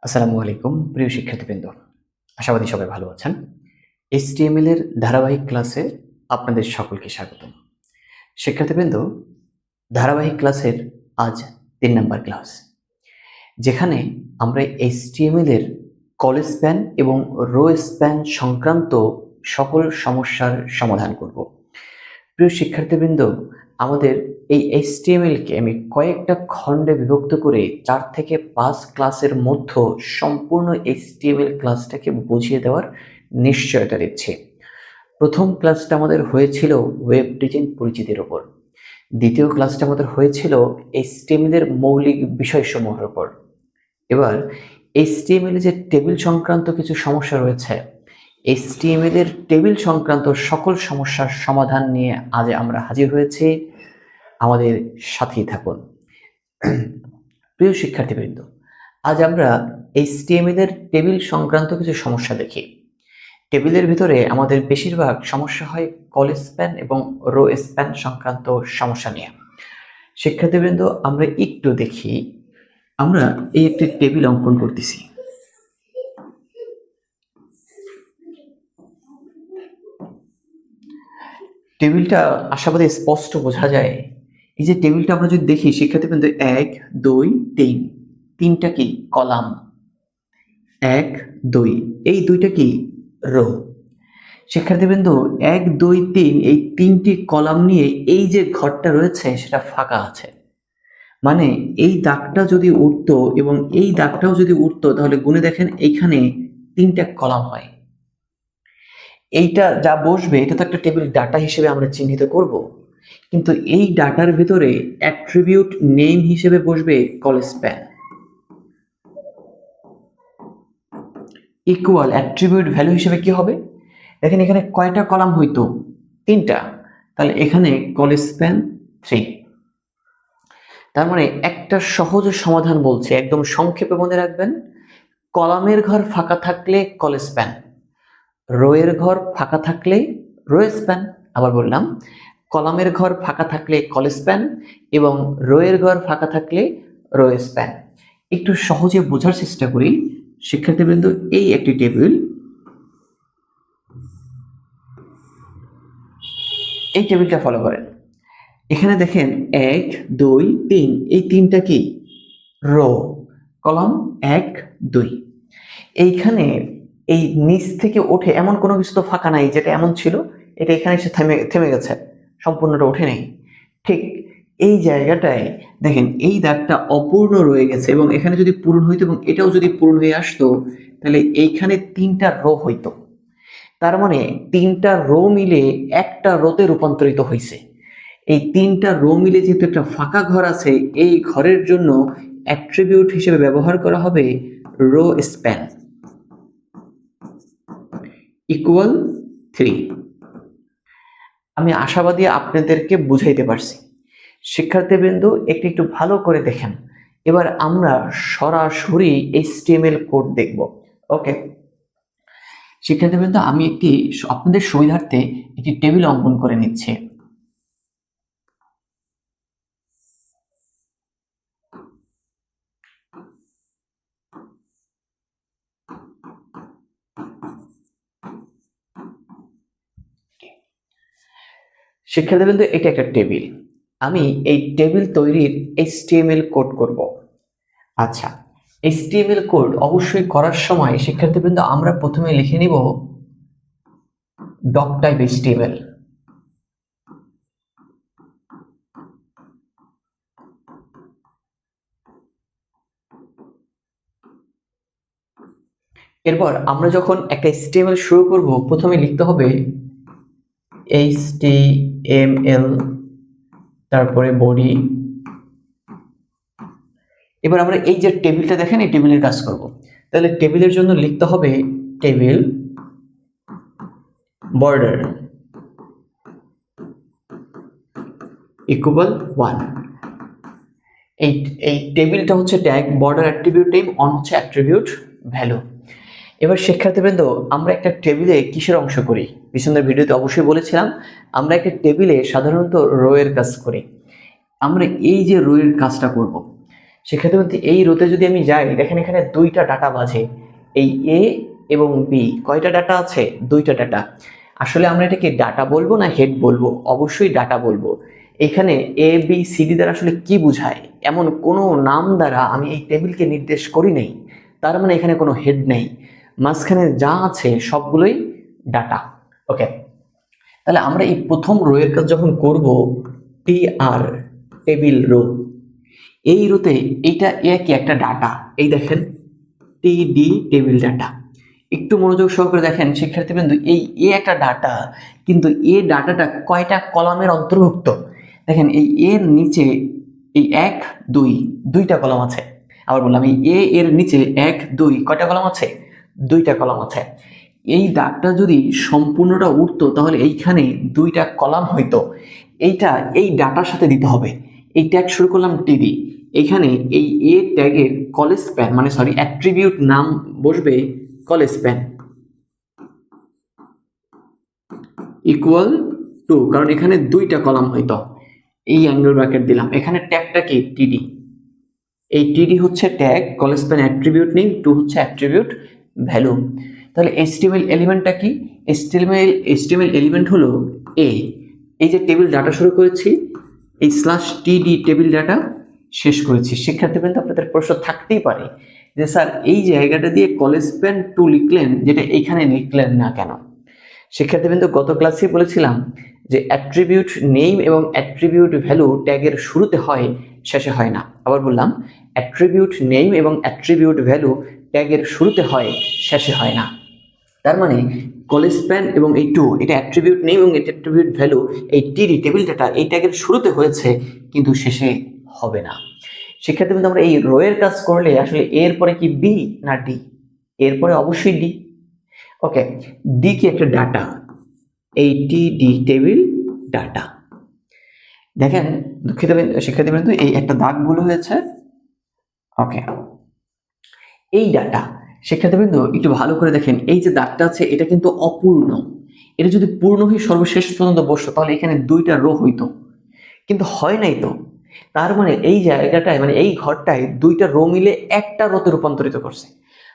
আসসালামু আলাইকুম প্রিয় শিক্ষার্থীবৃন্দ, আশাবাদী সবাই ভালো আছেন। HTML এর ধারাবাহিক ক্লাসে আপনাদের সকলকে স্বাগতম। শিক্ষার্থীবৃন্দ, ধারাবাহিক ক্লাসের আজ 3 নম্বর ক্লাস, যেখানে আমরা HTML এর কল স্প্যান এবং রো স্প্যান সংক্রান্ত সকল সমস্যার সমাধান করব। প্রিয় শিক্ষার্থীবৃন্দ, আমাদের এই HTML কে আমি কয়েকটা খণ্ডে বিভক্ত করে 4 থেকে 5 ক্লাসের মধ্যে সম্পূর্ণ HTML ক্লাসটাকে বুঝিয়ে দেওয়ার নিশ্চয়তা দিচ্ছি। প্রথম ক্লাসটা আমাদের হয়েছিল ওয়েব ডিজাইন পরিচিতির উপর, দ্বিতীয় ক্লাসটা আমাদের হয়েছিল HTML এর মৌলিক বিষয়সমূহের উপর। এবার HTML যে টেবিল সংক্রান্ত কিছু সমস্যা রয়েছে, HTML এর টেবিল সংক্রান্ত সকল সমস্যার সমাধান নিয়ে আজ আমরা হাজির হয়েছি। আমাদের সাথেই থাকুন। প্রিয় শিক্ষার্থীবৃন্দ, আজ আমরা HTML এর টেবিল সংক্রান্ত কিছু সমস্যা দেখি। টেবিলের ভিতরে আমাদের বেশিরভাগ সমস্যা হয় কল স্প্যান এবং রো স্প্যান সংক্রান্ত সমস্যা নিয়ে। শিক্ষার্থীবৃন্দ, আমরা একটু দেখি। আমরা এই একটি টেবিল অঙ্কন করতেছি। টেবিলটা আশাবাদী স্পষ্ট বোঝা যায়। এই যে টেবিলটা আমরা যদি দেখি শিক্ষার্থীবৃন্দ, 1 2 3, তিনটা কি কলাম, 1 2, এই দুইটা কি রো। শিক্ষার্থীবৃন্দ, 1 2 3 এই তিনটি কলাম নিয়ে এই যে ঘরটা রয়েছে সেটা ফাঁকা আছে। মানে এই দাগটা যদি উঠতো এবং এই দাগটাও যদি উঠতো, তাহলে গুণে দেখেন এইখানে 3টা কলাম হয়। এইটা যা বসবে এটা তো একটা টেবিল ডাটা হিসেবে আমরা চিহ্নিত করব, কিন্তু এই ডাটার ভিতরে অ্যাট্রিবিউট নেম হিসেবে বসবে call span, equal attribute value হিসেবে কি হবে দেখেন, এখানে কয়টা কলাম হইতো? 3টা, তাহলে এখানে কল স্প্যান 3। তার মানে একটা সহজ সমাধান বলছে, একদম সংক্ষেপে মনে রাখবেন, কলামের ঘর ফাঁকা থাকলে কল স্প্যান, রোয়ের ঘর ফাঁকা থাকলে রো স্প্যান। আবার বললাম, কলামের ঘর ফাঁকা থাকলে কল স্প্যান এবং রোয়ের ঘর ফাঁকা থাকলে রো স্প্যান। একটু সহজে বোঝার চেষ্টা করি শিক্ষার্থীবৃন্দ। এই একটি টেবিল, এই টেবিলটা ফলো করেন। এখানে দেখেন 1 2 3, এই তিনটা কি রো, কলাম 1 2। এইখানে এই নিচ থেকে ওঠে এমন কোনো কিছু তো ফাঁকা নাই যেটা এমন ছিল এটা এখানে এসে থেমে গেছে, সম্পূর্ণটা ওঠে নেই। ঠিক এই জায়গাটায় দেখেন এই দাগটা অপূর্ণ রয়ে গেছে, এবং এখানে যদি পূরণ হইতো এবং এটাও যদি পূরণ হয়ে আসতো, তাহলে এইখানে 3টা রো হইতো। তার মানে 3টা রো মিলে একটা রোতে রূপান্তরিত হয়েছে। এই 3টা রো মিলে যেহেতু একটা ফাঁকা ঘর আছে, এই ঘরের জন্য অ্যাট্রিবিউট হিসেবে ব্যবহার করা হবে রো স্প্যান ইকুয়াল 3। আমি আশাবাদী আপনাদেরকে বুঝাইতে পারছি। শিক্ষার্থীবৃন্দ, একটু ভালো করে দেখেন। এবার আমরা সরাসরি HTML কোড দেখব। ওকে শিক্ষার্থীবৃন্দ, আমি আপনাদের সুবিধার্থে একটি টেবিল অঙ্কন করে নিচ্ছি। শিক্ষার্থীবৃন্দ, এটা একটা টেবিল। আমি এই টেবিল তৈরির HTML কোড করব। আচ্ছা, HTML কোড অবশ্যই করার সময় শিক্ষার্থীবৃন্দ আমরা প্রথমে লিখে নিব ডক টাইপ HTML। এরপর আমরা যখন একটা HTML শুরু করব, প্রথমে লিখতে হবে HTML, তারপরে বডি। এবার আমরা এই যে টেবিলটা দেখেন, এই টেবিলের কাজ করব। তাহলে টেবিলের জন্য লিখতে হবে টেবিল বর্ডার ইকুয়াল 1। এই টেবিলটা হচ্ছে tag, border attribute name, on হচ্ছে অ্যাট্রিবিউট ভ্যালু। এবার শিক্ষার্থীবৃন্দ, আমরা একটা টেবিলে কিসের অংশ করি? পিছনের ভিডিওতে অবশ্যই বলেছিলাম আমরা একটা টেবিলে সাধারণত রো এর কাজ করি। আমরা এই যে রো এর কাজটা করব, শিক্ষার্থী এই রোতে যদি আমি যাই, দেখেন এখানে দুইটা ডাটা বাজে, এই এ এবং বি। কয়টা ডাটা আছে? দুইটা ডাটা। আসলে আমরা এটাকে ডাটা বলবো না হেড বলবো? অবশ্যই ডাটা বলবো। এখানে এ বি সি ডি দ্বারা আসলে কি বোঝায়? এমন কোনো নাম দ্বারা আমি এই টেবিলকে নির্দেশ করি নাই, তার মানে এখানে কোনো হেড নেই, মাঝখানে যা আছে সবগুলোই ডাটা। ওকে, তাহলে আমরা এই প্রথম রো এর কাজ যখন করব, টি আর টেবিল রো, এই রোতে এইটা একই একটা ডাটা, এই দেখেন টি ডি টেবিল ডাটা। একটু মনোযোগ সহকারে দেখেন শিক্ষার্থীবৃন্দ, এই এ একটা ডাটা, কিন্তু এ ডাটাটা কয়টা কলামের অন্তর্ভুক্ত? দেখেন এই এর নিচে এই এক দুই, দুইটা কলাম আছে। আবার বললাম, এই এ এর নিচে এক দুই কয়টা কলাম আছে? দুইটা কলাম আছে। এই দাগটা যদি সম্পূর্ণটা উঠতো তাহলে এইখানে দুইটা কলাম হইতো। এইটা এই ডাটার সাথে দিতে হবে। এই ট্যাগ শুরু করলাম টিডি, এইখানে এই এ ট্যাগের কলেজ স্প্যান মানে সরি অ্যাট্রিবিউট নাম বসবে কলেজ স্প্যান ইকুয়াল টু, কারণ এখানে দুইটা কলাম হইতো। এই অ্যাঙ্গেল ব্র্যাকেট দিলাম, এখানে ট্যাগটা কি? টিডি। এই টিডি হচ্ছে tag, colspan attribute name, two হচ্ছে অ্যাট্রিবিউট ভ্যালু। তাহলে এইচটিএমএল এলিমেন্টটা কি? এইচটিএমএল এলিমেন্ট হলো এ। এই যে টেবিল ডাটা শুরু করেছি, এই স্ল্যাশ টিডি টেবিল ডাটা শেষ করেছি। শিক্ষার্থীবৃন্দ আপনাদের প্রশ্ন থাকতেই পারে যে স্যার এই জায়গাটা দিয়ে কলেজ স্প্যান টু লিখলেন, যেটা এইখানে লিখলেন না কেন? শিক্ষার্থীবৃন্দ গত ক্লাসে বলেছিলাম যে অ্যাট্রিবিউট নেম এবং অ্যাট্রিবিউট ভ্যালু ট্যাগের শুরুতে হয়, শেষে হয় না। আবার বললাম, অ্যাট্রিবিউট নেম এবং অ্যাট্রিবিউট ভ্যালু ট্যাগের শুরুতে হয়, শেষে হয় না। তার মানে কলেজ স্প্যান এবং এই টু, এটা অ্যাট্রিবিউট নেম এবং অ্যাট্রিবিউট ভ্যালু, এই টিডি টেবিল ডাটা এই ট্যাগের শুরুতে হয়েছে কিন্তু শেষে হবে না। শিক্ষার্থীবৃন্দ আমরা এই রো এর কাজ করলে আসলে এর পরে কি বি না ডি? এরপরে অবশ্যই ডি। ওকে, ডি কি? একটা ডাটা, এই টি ডি টেবিল ডাটা। দেখেন দুঃখিত শিক্ষার্থীবৃন্দ, এই একটা দাগ ভুল হয়েছে। ওকে, এই ডাটা শিক্ষার্থীবৃন্দ একটু ভালো করে দেখেন, এই যে দাগটা আছে এটা কিন্তু অপূর্ণ। এটা যদি পূর্ণ হয়ে সর্বশেষ পর্যন্ত বসতো তাহলে এখানে দুইটা রো হইতো, কিন্তু হয় নাই তো। তার মানে এই জায়গাটায় মানে এই ঘরটায় দুইটা রো মিলে একটা রোতে রূপান্তরিত করছে।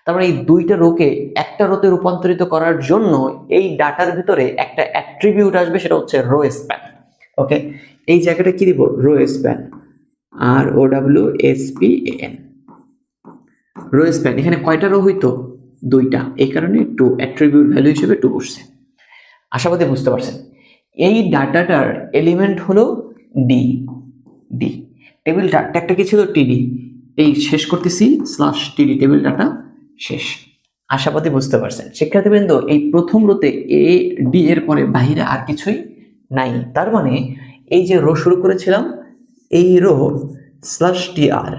তার মানে এই দুইটা রোকে একটা রোতে রূপান্তরিত করার জন্য এই ডাটার ভিতরে একটা অ্যাট্রিবিউট আসবে, সেটা হচ্ছে রো স্প্যান। ওকে, এই জায়গাটা কি দিব? Rowspan, R O W S P A N, rowspan. এখানে কয়টা রো হইতো? দুইটা, এই কারণে টু, অ্যাট্রিবিউট ভ্যালু হিসেবে টু বসছে। আশাবাদী বুঝতে পারছেন। এই ডাটাটার এলিমেন্ট হলো ডি। ডি টেবিল ট্যাগটা কি ছিল? টিডি। এই শেষ করতেছি স্ল্যাশ টিডি টেবিল ডাটা শেষ। আশাবাদী বুঝতে পারছেন। শিক্ষার্থীবৃন্দ এই প্রথম রোতে এ ডি এর পরে বাহিরে আর কিছুই নাই। তার মানে এই যে রো শুরু করেছিলাম, এই রো স্ল্যাশ টি আর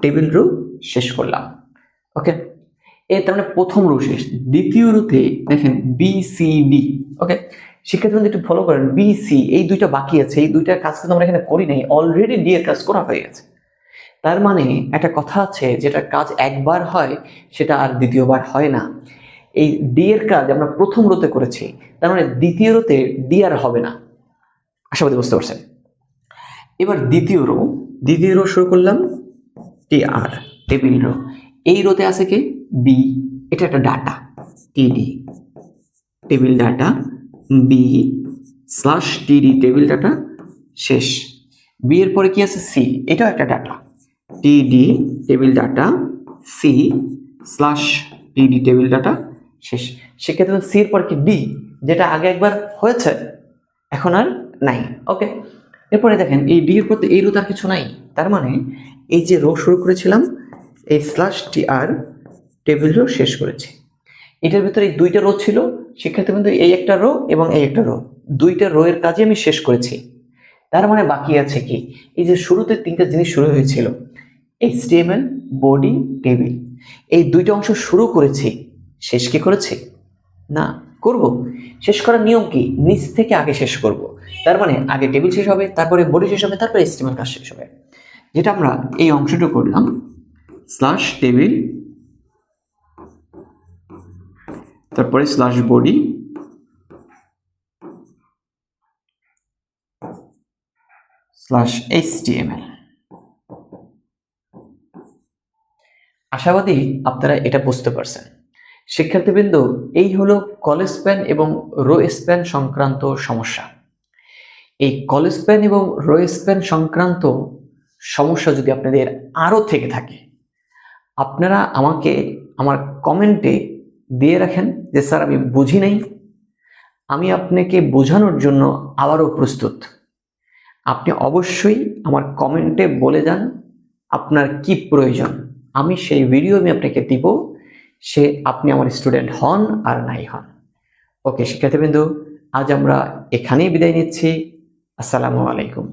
টেবিল রো শেষ করলাম। ওকে, এর তার মানে প্রথম রো শেষ। দ্বিতীয় রোতে দেখেন বি সি ডি। ওকে, শিক্ষার্থীবৃন্দ একটু ফলো করেন, বি সি এই দুইটা বাকি আছে, এই দুইটার কাজ কিন্তু আমরা এখানে করি নাই, অলরেডি ডি এর কাজ করা হয়ে গেছে। তার মানে একটা কথা আছে, যেটা কাজ একবার হয় সেটা আর দ্বিতীয়বার হয় না। এই ডি এর কাজ আমরা প্রথম রোতে করেছি, তার মানে দ্বিতীয় রোতে ডি আর হবে না। আশাবাদী বুঝতে পারছেন। এবার দ্বিতীয় রো শুরু করলাম, টি আর টেবিল রো। এই রোতে আছে কি? বি, এটা একটা ডাটা, টিডি টেবিল ডাটা, বি স্ল্যাশ টিডি টেবিল ডাটা শেষ। বি এর পরে কি আছে? সি, এটাও একটা ডাটা, টিডি টেবিল ডাটা সি স্ল্যাশ টিডি টেবিল ডাটা শেষ। সেক্ষেত্রে সি এর পর কি? ডি, যেটা আগে একবার হয়েছে এখন আর নাই। ওকে, এরপরে দেখেন এই ডি এর পর এই রো তার কিছু নাই। তার মানে এই যে রো শুরু করেছিলাম, এই স্ল্যাশ টি আর টেবিল রো শেষ করেছি। এটার ভিতরে এই দুইটা রো ছিল শিক্ষার্থীবৃন্দ, এই একটা রো এবং এই একটা রো, দুইটা রো এর কাজে আমি শেষ করেছি। তার মানে বাকি আছে কি? এই যে শুরুতে তিনটা জিনিস শুরু হয়েছিল, এইচটিএমএল, বডি, টেবিল, এই দুইটা অংশ শুরু করেছি, শেষ কি করেছি? না, করব। শেষ করার নিয়ম কি? নিচ থেকে আগে শেষ করব। তার মানে আগে টেবিল শেষ হবে, তারপরে বডি শেষ হবে, তারপরে এইচটিএমএল কাজ শেষ হবে। যেটা আমরা এই অংশটা করলাম, স্ল্যাশ টেবিল, তারপরে স্ল্যাশ বডি, স্ল্যাশ এইচটিএমএল। আশাবাদী আপনারা এটা বুঝতে পারছেন। শিক্ষার্থীবৃন্দ, এই হলো কলেজ স্প্যান এবং রো স্প্যান সংক্রান্ত সমস্যা। এই কলেজ স্প্যান এবং রো স্প্যান সংক্রান্ত সমস্যা যদি আপনাদের আরও থেকে থাকে, আপনারা আমাকে আমার কমেন্টে দিয়ে রাখেন যে স্যার আমি বুঝি নাই, আমি আপনাকে বোঝানোর জন্য আবারও প্রস্তুত। আপনি অবশ্যই আমার কমেন্টে বলে যান আপনার কি প্রয়োজন, আমি সেই ভিডিও আপনাকে দিব, সে আপনি আমার স্টুডেন্ট হন আর নাই হন। ওকে শিক্ষার্থীবৃন্দ, আজ আমরা এখানেই বিদায় নিচ্ছি। আসসালামু আলাইকুম।